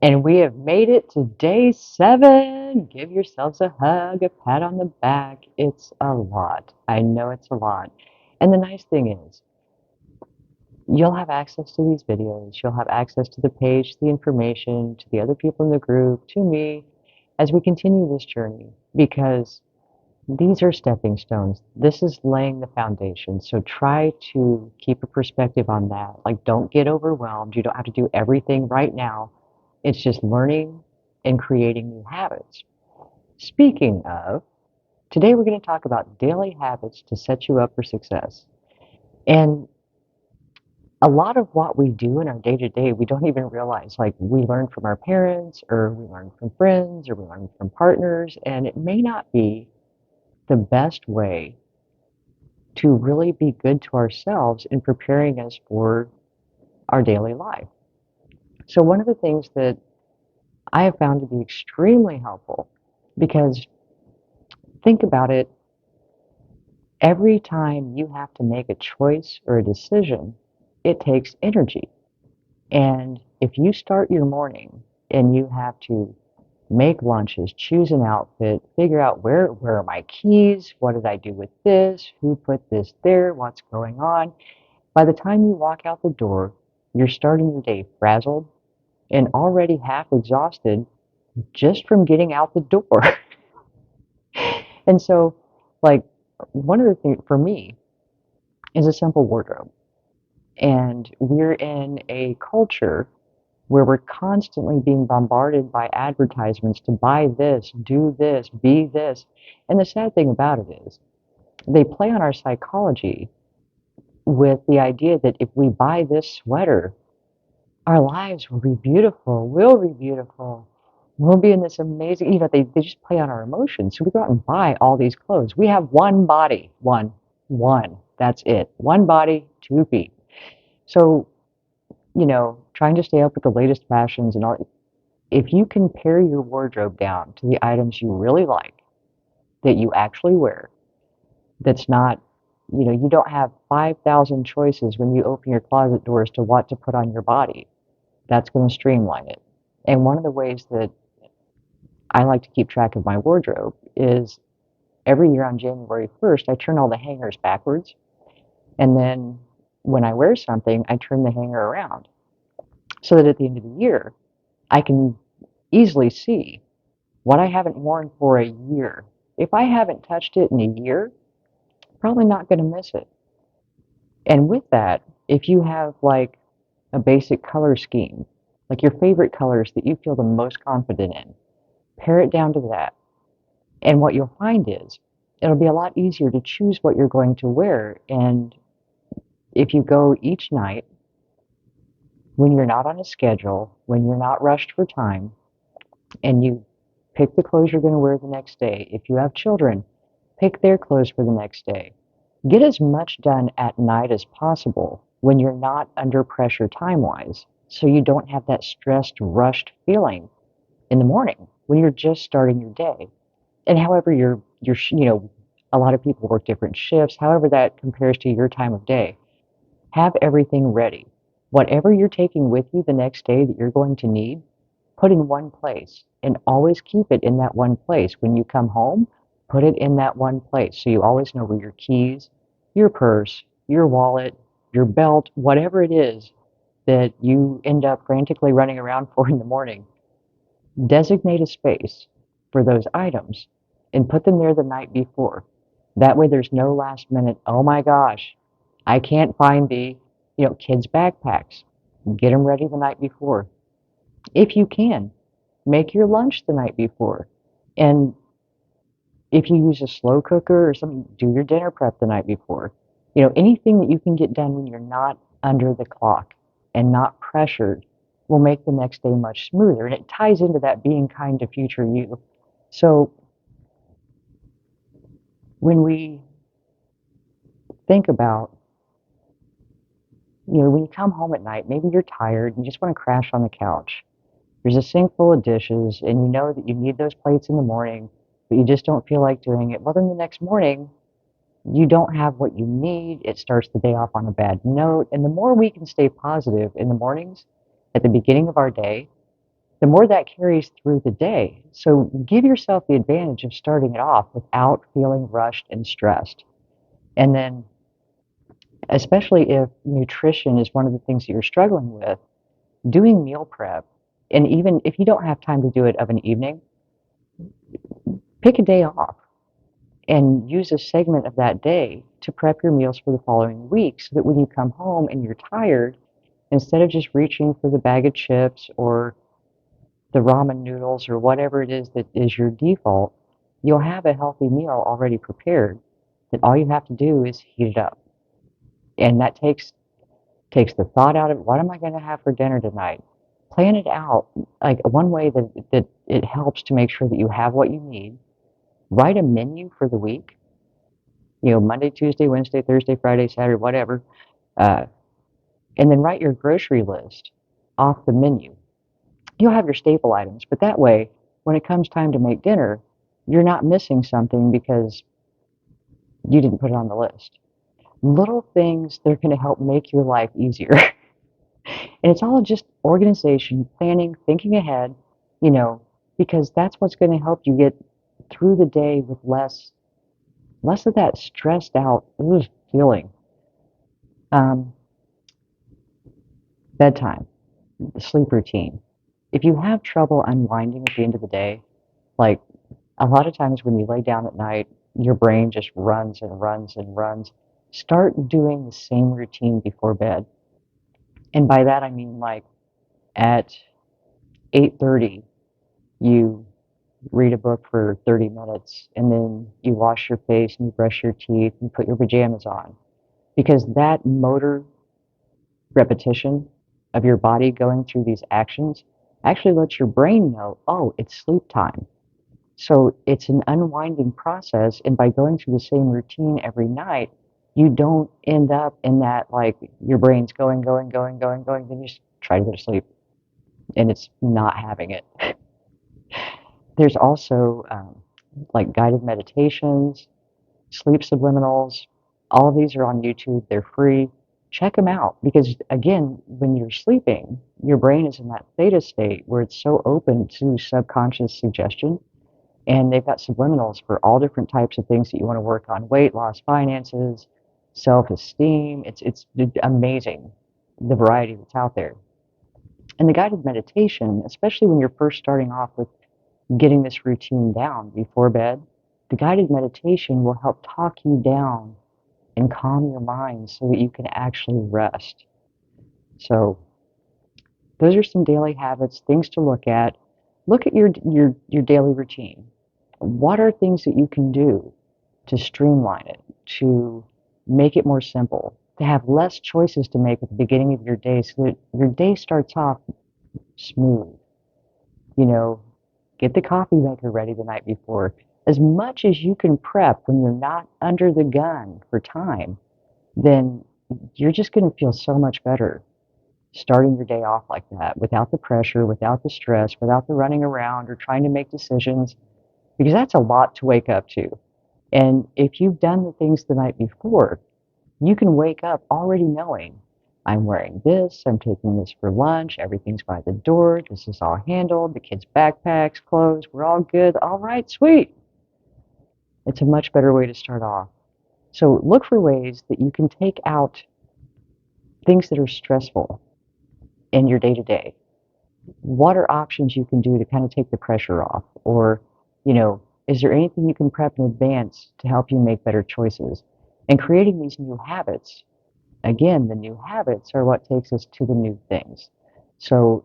And we have made it to day 7. Give yourselves a hug, a pat on the back. It's a lot. I know it's a lot. And the nice thing is, you'll have access to these videos. You'll have access to the page, the information, to the other people in the group, to me, as we continue this journey, because these are stepping stones. This is laying the foundation. So try to keep a perspective on that. Like, don't get overwhelmed. You don't have to do everything right now. It's just learning and creating new habits. Speaking of, today we're going to talk about daily habits to set you up for success. And a lot of what we do in our day to day, we don't even realize. Like, we learn from our parents, or we learn from friends, or we learn from partners, and it may not be the best way to really be good to ourselves in preparing us for our daily life. So, one of the things that I have found to be extremely helpful, because think about it, every time you have to make a choice or a decision, it takes energy. And if you start your morning and you have to make lunches, choose an outfit, figure out where are my keys, what did I do with this, who put this there, what's going on, by the time you walk out the door, you're starting your day frazzled and already half exhausted just from getting out the door. And so, like, one of the things for me is a simple wardrobe. And we're in a culture where we're constantly being bombarded by advertisements to buy this, do this, be this. And the sad thing about it is, they play on our psychology with the idea that if we buy this sweater, our lives will be beautiful, will be beautiful. We'll be in this amazing, they just play on our emotions. So we go out and buy all these clothes. We have one body, one, that's it. One body, 2 feet. So, trying to stay up with the latest fashions and all, if you can pare your wardrobe down to the items you really like, that you actually wear, that's not, you don't have 5,000 choices when you open your closet doors to what to put on your body. That's going to streamline it. And one of the ways that I like to keep track of my wardrobe is every year on January 1st, I turn all the hangers backwards. And then when I wear something, I turn the hanger around so that at the end of the year, I can easily see what I haven't worn for a year. If I haven't touched it in a year, probably not going to miss it. And with that, if you have like a basic color scheme, like your favorite colors that you feel the most confident in, pare it down to that. And what you'll find is it'll be a lot easier to choose what you're going to wear. And if you go each night, when you're not on a schedule, when you're not rushed for time, and you pick the clothes you're going to wear the next day. If you have children, pick their clothes for the next day. Get as much done at night as possible when you're not under pressure time-wise, so you don't have that stressed, rushed feeling in the morning when you're just starting your day. And however a lot of people work different shifts, however that compares to your time of day, have everything ready. Whatever you're taking with you the next day that you're going to need, put in one place and always keep it in that one place. When you come home, put it in that one place so you always know where your keys, your purse, your wallet, your belt, whatever it is that you end up frantically running around for in the morning, designate a space for those items and put them there the night before. That way there's no last minute, oh my gosh, I can't find the, kids' backpacks. Get them ready the night before. If you can, make your lunch the night before. And if you use a slow cooker or something, do your dinner prep the night before. Anything that you can get done when you're not under the clock and not pressured will make the next day much smoother. And it ties into that being kind to future you. So when we think about, when you come home at night, maybe you're tired, you just want to crash on the couch. There's a sink full of dishes, and you know that you need those plates in the morning, but you just don't feel like doing it. Well, then the next morning, you don't have what you need. It starts the day off on a bad note. And the more we can stay positive in the mornings, at the beginning of our day, the more that carries through the day. So give yourself the advantage of starting it off without feeling rushed and stressed. And then, especially if nutrition is one of the things that you're struggling with, doing meal prep, and even if you don't have time to do it of an evening, pick a day off and use a segment of that day to prep your meals for the following week so that when you come home and you're tired, instead of just reaching for the bag of chips or the ramen noodles or whatever it is that is your default, you'll have a healthy meal already prepared that all you have to do is heat it up. And that takes the thought out of what am I going to have for dinner tonight? Plan it out. Like one way that it helps to make sure that you have what you need, write a menu for the week, Monday, Tuesday, Wednesday, Thursday, Friday, Saturday, whatever, uh, and then write your grocery list off the menu. You'll have your staple items, but that way, when it comes time to make dinner, you're not missing something because you didn't put it on the list. Little things that are going to help make your life easier. And it's all just organization, planning, thinking ahead, you know, because that's what's going to help you get through the day with less of that stressed out feeling. Um, Bedtime, the sleep routine. If you have trouble unwinding at the end of the day, like a lot of times when you lay down at night, your brain just runs and runs and runs. Start doing the same routine before bed. And by that I mean like at 8:30, you read a book for 30 minutes and then you wash your face and you brush your teeth and put your pajamas on. Because that motor repetition of your body going through these actions actually lets your brain know, oh, it's sleep time. So it's an unwinding process, and by going through the same routine every night, you don't end up in that like your brain's going, going, going, going, going, then you just try to go to sleep and it's not having it. There's also like guided meditations, sleep subliminals. All of these are on YouTube. They're free. Check them out because, again, when you're sleeping, your brain is in that theta state where it's so open to subconscious suggestion. And they've got subliminals for all different types of things that you want to work on: weight loss, finances, self-esteem. It's amazing the variety that's out there. And the guided meditation, especially when you're first starting off with getting this routine down before bed, the guided meditation will help talk you down and calm your mind so that you can actually rest. So those are some daily habits, things to look at. Look at your daily routine. What are things that you can do to streamline it, to make it more simple, to have less choices to make at the beginning of your day so that your day starts off smooth? You know, get the coffee maker ready the night before. As much as you can prep when you're not under the gun for time, then you're just going to feel so much better starting your day off like that without the pressure, without the stress, without the running around or trying to make decisions, because that's a lot to wake up to. And if you've done the things the night before, you can wake up already knowing I'm wearing this, I'm taking this for lunch, everything's by the door, this is all handled, the kids' backpacks, clothes, we're all good. All right, sweet. It's a much better way to start off. So look for ways that you can take out things that are stressful in your day to day. What are options you can do to kind of take the pressure off? Or, is there anything you can prep in advance to help you make better choices? And creating these new habits, again, the new habits are what takes us to the new things. So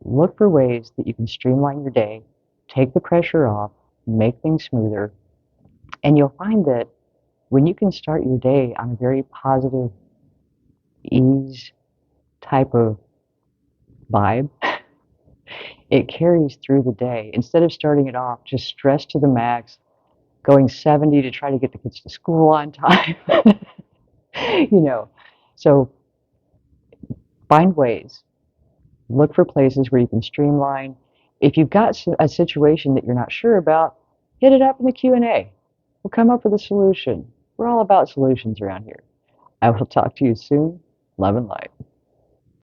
look for ways that you can streamline your day, take the pressure off, make things smoother, and you'll find that when you can start your day on a very positive, ease type of vibe, it carries through the day. Instead of starting it off just stressed to the max, going 70 to try to get the kids to school on time, you know. So find ways. Look for places where you can streamline. If you've got a situation that you're not sure about, hit it up in the Q&A. We'll come up with a solution. We're all about solutions around here. I will talk to you soon. Love and light.